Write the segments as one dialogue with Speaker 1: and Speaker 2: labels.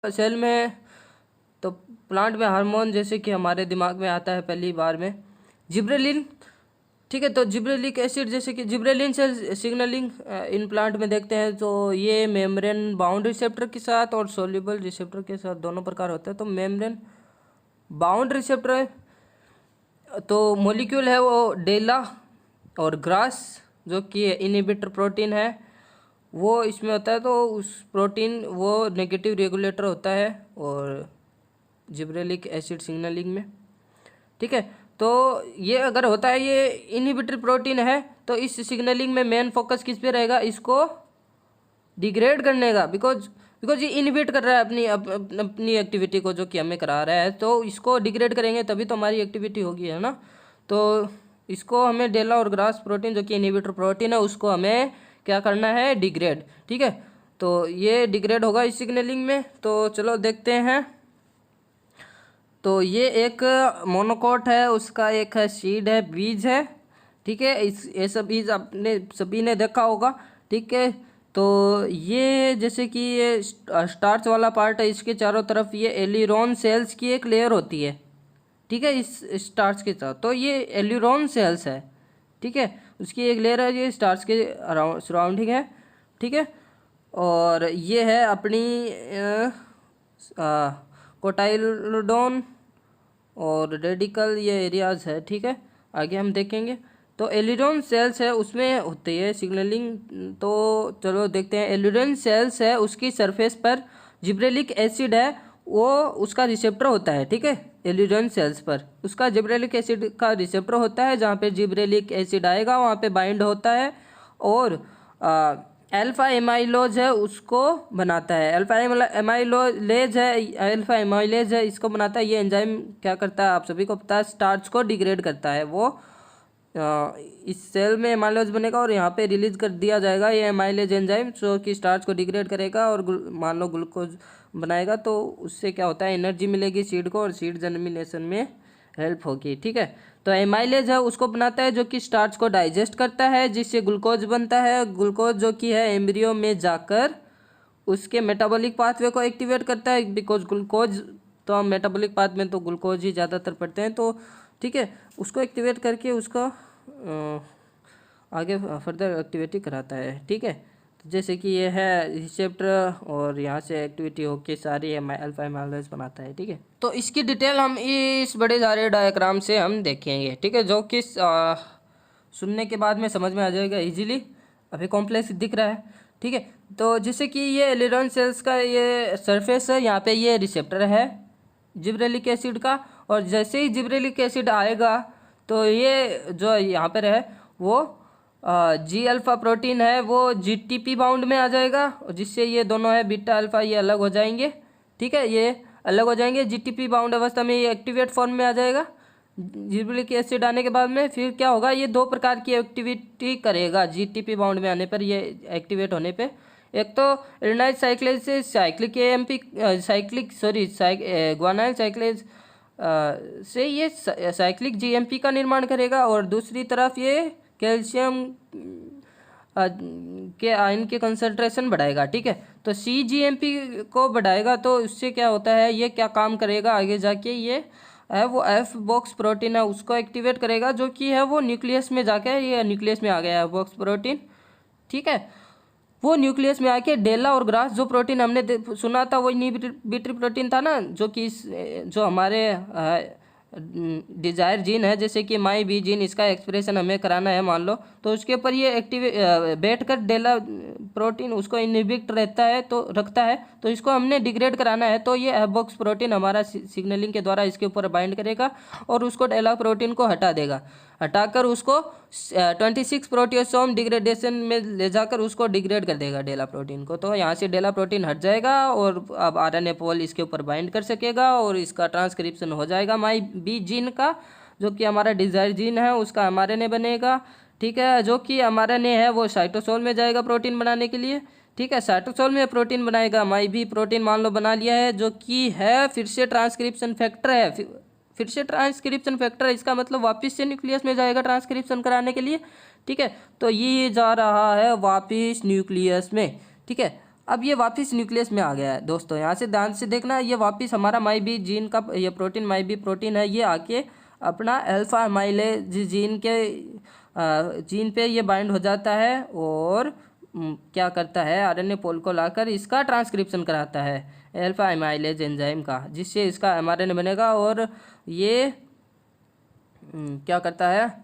Speaker 1: Cell में तो plant में हार्मोन जैसे कि हमारे दिमाग में आता है पहली बार में जिब्रेलिन। ठीक है, तो जिब्रेलिक एसिड जैसे कि gibberellin cell signalling in plant में देखते हैं तो ये मेम्ब्रेन बाउंड रिसेप्टर के साथ और सोल्यूबल रिसेप्टर के साथ दोनों प्रकार होता है। तो मेम्ब्रेन बाउंड रिसेप्टर तो मॉलिक्यूल है वो डेला और ग्रास जो कि इनहिबिटर प्रोटीन है वो इसमें होता है। तो उस प्रोटीन वो नेगेटिव रेगुलेटर होता है और जिब्रेलिक एसिड सिग्नलिंग में। ठीक है, तो ये अगर होता है ये इनहिबिटर प्रोटीन है तो इस सिग्नलिंग में मेन फोकस किस पे रहेगा, इसको डिग्रेड करने का। बिकॉज ये इनहिबिट कर रहा है अपनी एक्टिविटी को जो कि हमें करा रहा है, तो इसको डिग्रेड करेंगे तभी तो हमारी एक्टिविटी होगी, है ना। तो इसको हमें डेला और ग्रास प्रोटीन जो कि इनहिबिटर प्रोटीन है उसको हमें क्या करना है, डिग्रेड। ठीक है, तो ये डिग्रेड होगा इस सिग्नलिंग में। तो चलो देखते हैं। तो ये एक मोनोकोट है, उसका एक है सीड है, बीज है। ठीक है, ये सब बीज आपने सभी ने देखा होगा। ठीक है, तो ये जैसे कि ये स्टार्च वाला पार्ट है, इसके चारों तरफ ये एलिरॉन सेल्स की एक लेयर होती है। ठीक है, इस स्टार्च के साथ तो ये एलिरॉन सेल्स है। ठीक है, उसकी एक लेयर है, ये स्टार्च के सराउंडिंग है। ठीक है, और ये है अपनी कोटाइलोडोन और रेडिकल, ये एरियाज है। ठीक है, आगे हम देखेंगे। तो एलिरॉन सेल्स है उसमें होती है सिग्नलिंग। तो चलो देखते हैं। एलिरॉन सेल्स है उसकी सरफेस पर जिब्रेलिक एसिड है, वो उसका रिसेप्टर होता है। ठीक है, एलिरॉन सेल्स पर उसका जिब्रेलिक एसिड का रिसेप्टर होता है। जहाँ पे जिब्रेलिक एसिड आएगा वहाँ पे बाइंड होता है और अल्फा एमाइलोज है उसको बनाता है। अल्फा एमाइलेज है इसको बनाता है। ये एंजाइम क्या करता है आप सभी को पता है, स्टार्च को डिग्रेड करता है। वो इस सेल में एमाइलोज बनेगा और यहाँ पे रिलीज कर दिया जाएगा ये एमाइलेज एंजाइम, जो कि स्टार्च को डिग्रेड करेगा और मान लो ग्लूकोज बनाएगा। तो उससे क्या होता है, एनर्जी मिलेगी सीड को और सीड जर्मिनेशन में हेल्प होगी। ठीक है, तो एमाइलेज है उसको बनाता है जो कि स्टार्च को डाइजेस्ट करता है, जिससे ग्लूकोज बनता है। ग्लूकोज जो कि है एम्ब्रियो में जाकर उसके मेटाबॉलिक पाथवे को एक्टिवेट करता है। बिकॉज ग्लूकोज तो हम मेटाबॉलिक पाथ में तो ग्लूकोज ही ज़्यादातर पढ़ते हैं। तो ठीक है, उसको एक्टिवेट करके उसका आगे फर्दर एक्टिविटी कराता है। ठीक है, तो जैसे कि ये है रिसेप्टर और यहाँ से एक्टिविटी होके सारी अल्फा एमाइलेज बनाता है। ठीक है, तो इसकी डिटेल हम इस बड़े सारे डायग्राम से हम देखेंगे। ठीक है, जो कि सुनने के बाद में समझ में आ जाएगा इजीली। अभी कॉम्प्लेक्स दिख रहा है। ठीक है, तो जैसे कि ये एलिरॉन सेल्स का ये सरफेस है, यहाँ पे ये रिसेप्टर है जिब्रेलिक एसिड का, और जैसे ही जिब्रेलिक एसिड आएगा तो ये जो यहाँ पर है वो जी अल्फा प्रोटीन है वो जीटीपी बाउंड में आ जाएगा, जिससे ये दोनों है बीटा अल्फा ये अलग हो जाएंगे। ठीक है, ये अलग हो जाएंगे। जीटीपी बाउंड अवस्था में ये एक्टिवेट फॉर्म में आ जाएगा। जिब्रेलिक एसिड आने के बाद में फिर क्या होगा, ये दो प्रकार की एक्टिविटी करेगा जीटीपी बाउंड में आने पर, ये एक्टिवेट होने पे। एक तो एडेनाइल साइक्लेज से साइक्लिक एएमपी ग्वानाइल साइक्लेज से ये साइक्लिक जीएमपी का निर्माण करेगा, और दूसरी तरफ ये कैल्शियम के आयन के कंसंट्रेशन बढ़ाएगा। ठीक है, तो सीजीएमपी को बढ़ाएगा। तो उससे क्या होता है, ये क्या काम करेगा आगे जाके, ये है वो एफ बॉक्स प्रोटीन है उसको एक्टिवेट करेगा, जो कि है वो न्यूक्लियस में जाके, ये न्यूक्लियस में आ गया है बॉक्स प्रोटीन। ठीक है, वो न्यूक्लियस में आके डेला और ग्रास जो प्रोटीन हमने सुना था वो इनहिबिटरी प्रोटीन था ना, जो कि जो हमारे डिजायर जीन है, जैसे कि माई बी जीन, इसका एक्सप्रेशन हमें कराना है मान लो, तो उसके ऊपर ये बैठ कर डेला प्रोटीन उसको इनहिबिट रहता है तो रखता है, तो इसको हमने डिग्रेड कराना है। तो ये एबॉक्स प्रोटीन हमारा सिग्नलिंग के द्वारा इसके ऊपर बाइंड करेगा और उसको डेला प्रोटीन को हटा देगा। हटाकर उसको 26 प्रोटियोसोम डिग्रेडेशन में ले जाकर उसको डिग्रेड कर देगा डेला प्रोटीन को। तो यहाँ से डेला प्रोटीन हट जाएगा और अब आरएनए पोल इसके ऊपर बाइंड कर सकेगा और इसका ट्रांसक्रिप्शन हो जाएगा माई बी जीन का, जो कि हमारा डिजायर जीन है उसका एमआरएनए बनेगा। ठीक है, जो कि एमआरएनए है वो साइटोसोल में जाएगा प्रोटीन बनाने के लिए। ठीक है, साइटोसोल में प्रोटीन बनाएगा, माई बी प्रोटीन मान लो बना लिया है, जो कि है फिर से ट्रांसक्रिप्शन फैक्टर है। फिर से ट्रांसक्रिप्शन फैक्टर, इसका मतलब वापस से न्यूक्लियस में जाएगा ट्रांसक्रिप्शन कराने के लिए। ठीक है, तो ये जा रहा है वापस न्यूक्लियस में। ठीक है, अब ये वापस न्यूक्लियस में आ गया है दोस्तों। यहाँ से ध्यान से देखना, ये वापस हमारा माई बी जीन का ये प्रोटीन माई बी प्रोटीन है, ये आके अपना अल्फा अमाइलेज जीन पे ये बाइंड हो जाता है और क्या करता है, आरएनए पोल को लाकर इसका ट्रांसक्रिप्शन कराता है अल्फा अमाइलेज एंजाइम का, जिससे इसका एमआरएनए बनेगा और ये क्या करता है,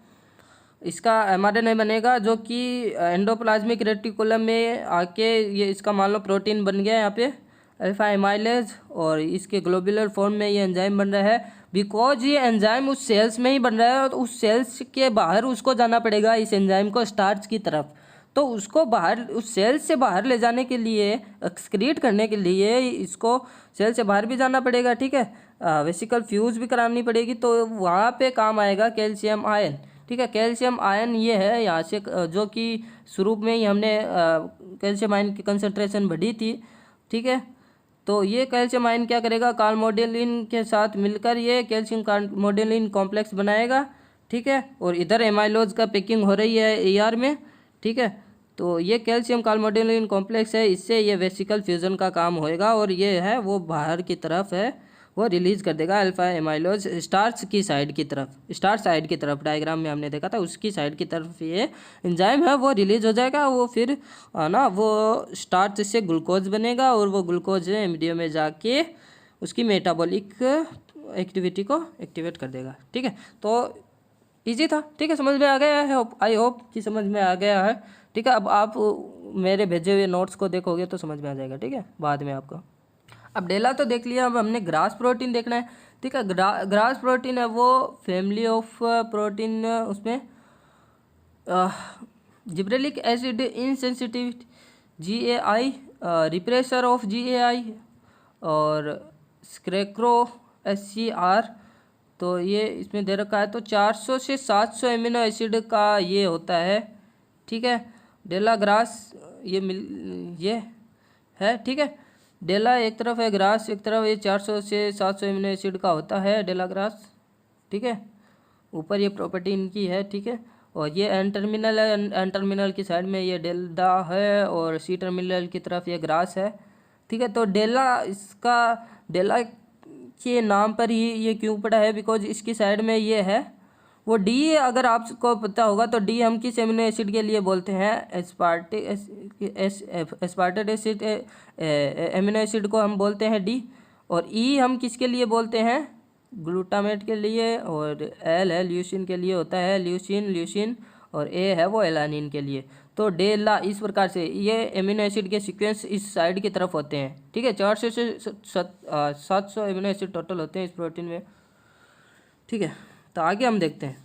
Speaker 1: इसका एमआरएनए बनेगा जो कि एंडोप्लाज्मिक रेटिकुलम में आके ये इसका मान लो प्रोटीन बन गया यहाँ पे अल्फा एमाइलेज, और इसके ग्लोबुलर फॉर्म में ये एंजाइम बन रहा है। बिकॉज ये एंजाइम उस सेल्स में ही बन रहा है और उस सेल्स के बाहर उसको जाना पड़ेगा इस एंजाइम को स्टार्च की तरफ, तो उसको बाहर उस सेल से बाहर ले जाने के लिए, एक्सक्रीट करने के लिए इसको सेल से बाहर भी जाना पड़ेगा, ठीक है, वेसिकल फ्यूज भी करानी पड़ेगी, तो वहाँ पे काम आएगा कैल्शियम आयन, ठीक है। कैल्शियम आयन ये है यहाँ से जो कि शुरू में ही हमने कैल्शियम आयन की कंसंट्रेशन बढ़ी थी, ठीक है। तो ये कैल्शियम आयन क्या करेगा, कार्बोमोडेलिन के साथ मिलकर ये कैल्शियम कार्बोमोडेलिन कॉम्प्लेक्स बनाएगा, ठीक है, और इधर एमाइलोज का पैकिंग हो रही है एआर में, ठीक है। तो ये कैल्शियम कार्बोमोडेलिन कॉम्प्लेक्स है, इससे ये वेसिकल फ्यूजन का काम होएगा और ये है वो बाहर की तरफ है, वो रिलीज कर देगा अल्फा एमाइलोज स्टार्च की साइड की तरफ, स्टार्च साइड की तरफ, डायग्राम में हमने देखा था उसकी साइड की तरफ ये एंजाइम है वो रिलीज हो जाएगा, वो फिर ना वो स्टार्च से ग्लूकोज बनेगा और वो ग्लूकोज एमडीओ में जाके उसकी मेटाबॉलिक एक्टिविटी को एक्टिवेट कर देगा, ठीक है। तो इजी था, ठीक है, समझ में आ गया है, आई होप कि समझ में आ गया है, ठीक है। अब आप मेरे भेजे हुए नोट्स को देखोगे तो समझ में आ जाएगा, ठीक है, बाद में आपको। अब डेला तो देख लिया, अब हमने ग्रास प्रोटीन देखना है, ठीक है। ग्रास प्रोटीन है वो फैमिली ऑफ प्रोटीन, उसमें gibberellic acid insensitive GAI, repressor of GAI और स्क्रेक्रो SCR, तो ये इसमें दे रखा है, तो 400 से 700 एमिनो एसिड का ये होता है, ठीक है। डेला ग्रास ये है, ठीक है। डेला एक तरफ है, ग्रास एक तरफ, ये 400 से 700 एमिनो एसिड का होता है डेला ग्रास, ठीक है। ऊपर ये प्रॉपर्टी इनकी है, ठीक है। और ये एन टर्मिनल है, एन टर्मिनल की साइड में ये डेल्टा है और सी टर्मिनल की तरफ ये ग्रास है, ठीक है। तो डेला, इसका डेला के नाम पर ही ये क्यों पड़ा है, बिकॉज इसकी साइड में ये है वो डी, अगर आपको पता होगा तो डी हम किस एमिनो एसिड के लिए बोलते हैं, एस्पार्टेट एसिड एमिनो एसिड को हम बोलते हैं डी, और ई हम किसके लिए बोलते हैं, ग्लूटामेट के लिए, और एल है ल्यूसिन के लिए होता है, ल्यूसिन, और ए है वो एलानिन के लिए। तो डेला इस प्रकार से ये एमिनो एसिड के सीक्वेंस इस साइड की तरफ होते हैं, ठीक है। 400 से 700 एमिनो एसिड टोटल होते हैं इस प्रोटीन में, ठीक है। तो आगे हम देखते हैं,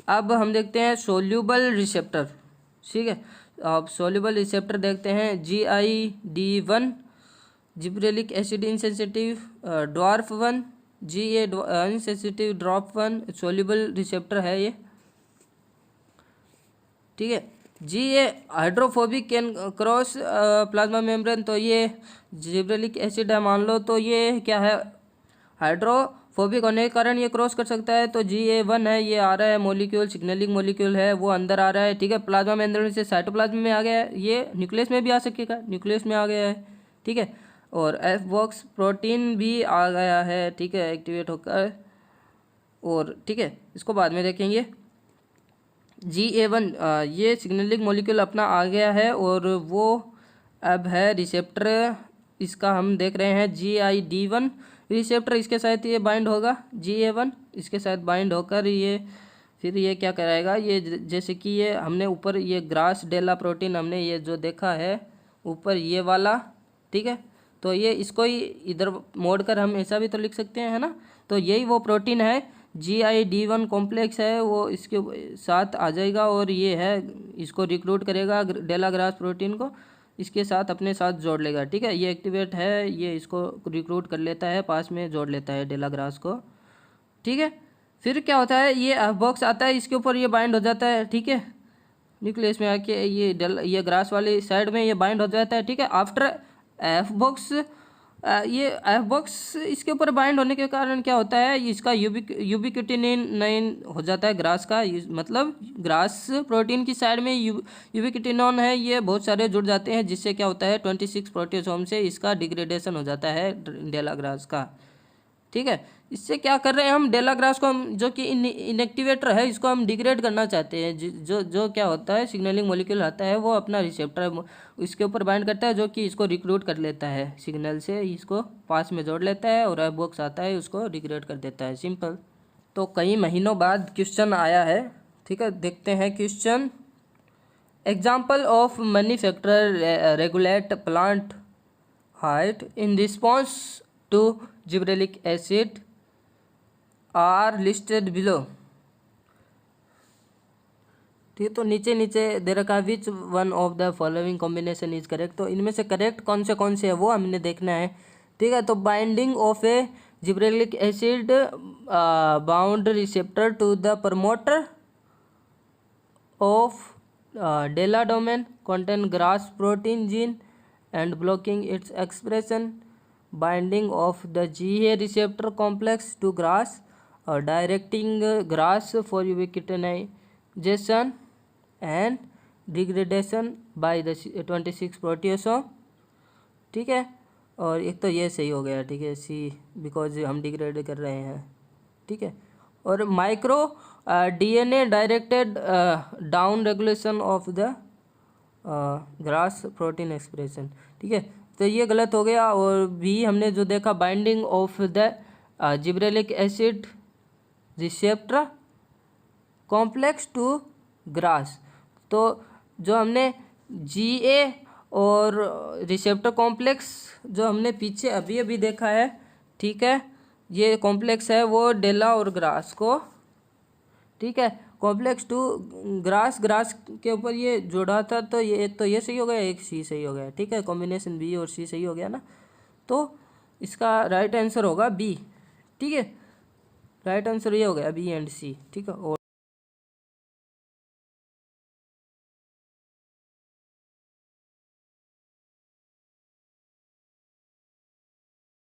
Speaker 1: अब हम देखते हैं सोल्यूबल रिसेप्टर, ठीक है। अब सोल्यूबल रिसेप्टर देखते हैं, GID1 gibberellic acid insensitive dwarf 1, GA insensitive drop 1 soluble receptor है ये, ठीक है। GA hydrophobic can cross plasma membrane, तो ये जिब्रेलिक एसिड है मान लो, तो ये क्या है, हाइड्रोफोबिक होने के कारण ये क्रॉस कर सकता है। तो GA1 है, ये आ रहा है मॉलिक्यूल, सिग्नलिंग मॉलिक्यूल है वो अंदर आ रहा है, ठीक है। प्लाज्मा मेम्ब्रेन से साइटोप्लाज्म में आ गया है, ये न्यूक्लियस में भी आ सकेगा, न्यूक्लियस में आ गया है, ठीक है। और F बॉक्स प्रोटीन भी आ गया है, ठीक है, एक्टिवेट होकर, और ठीक है, इसको बाद में देखेंगे। GA1 ये सिग्नलिंग मॉलिक्यूल अपना आ गया है और वो अब है रिसेप्टर, इसका हम देख रहे हैं GID1 रिसेप्टर, इसके साथ ये बाइंड होगा, GA1 इसके साथ बाइंड होकर ये फिर ये क्या कराएगा, ये जैसे कि ये हमने ऊपर ये ग्रास डेला प्रोटीन हमने ये जो देखा है ऊपर ये वाला, ठीक है। तो ये इसको ही इधर मोड़ कर हम ऐसा भी तो लिख सकते हैं, है ना। तो यही वो प्रोटीन है, GID1 कॉम्प्लेक्स है वो इसके साथ आ जाएगा और ये है इसको रिक्रूट करेगा डेला ग्रास प्रोटीन को, इसके साथ अपने साथ जोड़ लेगा, ठीक है। ये एक्टिवेट है, ये इसको रिक्रूट कर लेता है, पास में जोड़ लेता है डेला ग्रास को, ठीक है। फिर क्या होता है, ये F बॉक्स आता है, इसके ऊपर ये बाइंड हो जाता है, ठीक है, न्यूक्लियस में आके ये ग्रास वाली साइड में ये बाइंड हो जाता है, ठीक है। आफ्टर F बॉक्स ये एफ बॉक्स इसके ऊपर बाइंड होने के कारण क्या होता है, इसका यूबिक्विटिनिन हो जाता है ग्रास का, मतलब ग्रास प्रोटीन की साइड में यूबिक्विटिनोन है, ये बहुत सारे जुड़ जाते हैं, जिससे क्या होता है 26 प्रोटियोसोम से इसका डिग्रेडेशन हो जाता है डेला ग्रास का। ठीक है, इससे क्या कर रहे हैं हम, डेला ग्रास को हम जो कि इनएक्टिवेटर है इसको हम डिग्रेड करना चाहते हैं। जो जो क्या होता है, सिग्नलिंग मॉलिक्यूल आता है वो अपना रिसेप्टर इसके ऊपर बाइंड करता है, जो कि इसको रिक्रूट कर लेता है सिग्नल से, इसको पास में जोड़ लेता है, और एफ बॉक्स आता है उसको डिग्रेड कर देता है, सिंपल। तो कई महीनों बाद क्वेश्चन आया है, ठीक है, देखते हैं question. Example of manufacturer regulate plant height in response to gibberellic acid are listed below. ठीक है, तो नीचे नीचे दे रखा है which one of the following combination is correct. तो इनमें से करेक्ट कौन से है वो हमने देखना है। ठीक है, तो binding of a gibberellic acid bound receptor to the promoter of DELLA domain contain grass protein gene and blocking its expression, binding of the GA receptor complex to GRAS or directing GRAS for ubiquitination and degradation by the 26 proteasome। ठीक है, और एक तो ये सही हो गया, ठीक है, सी बिकॉज हम डिग्रेड कर रहे हैं। ठीक है, और micro DNA directed down regulation of the grass protein expression. ठीक है, तो ये गलत हो गया। और भी हमने जो देखा, binding of the gibberellic acid receptor complex to GRAS, तो जो हमने GA और रिसेप्टर कॉम्प्लेक्स जो हमने पीछे अभी अभी देखा है, ठीक है, ये कॉम्प्लेक्स है वो डेला और ग्रास को, ठीक है, कॉम्प्लेक्स टू ग्रास के ऊपर ये जोड़ा था, तो ये सही हो गया, एक सी सही हो गया। ठीक है, कॉम्बिनेशन बी और सी सही हो गया ना, तो इसका राइट आंसर होगा बी। ठीक है, राइट आंसर ये हो गया बी एंड सी। ठीक है, और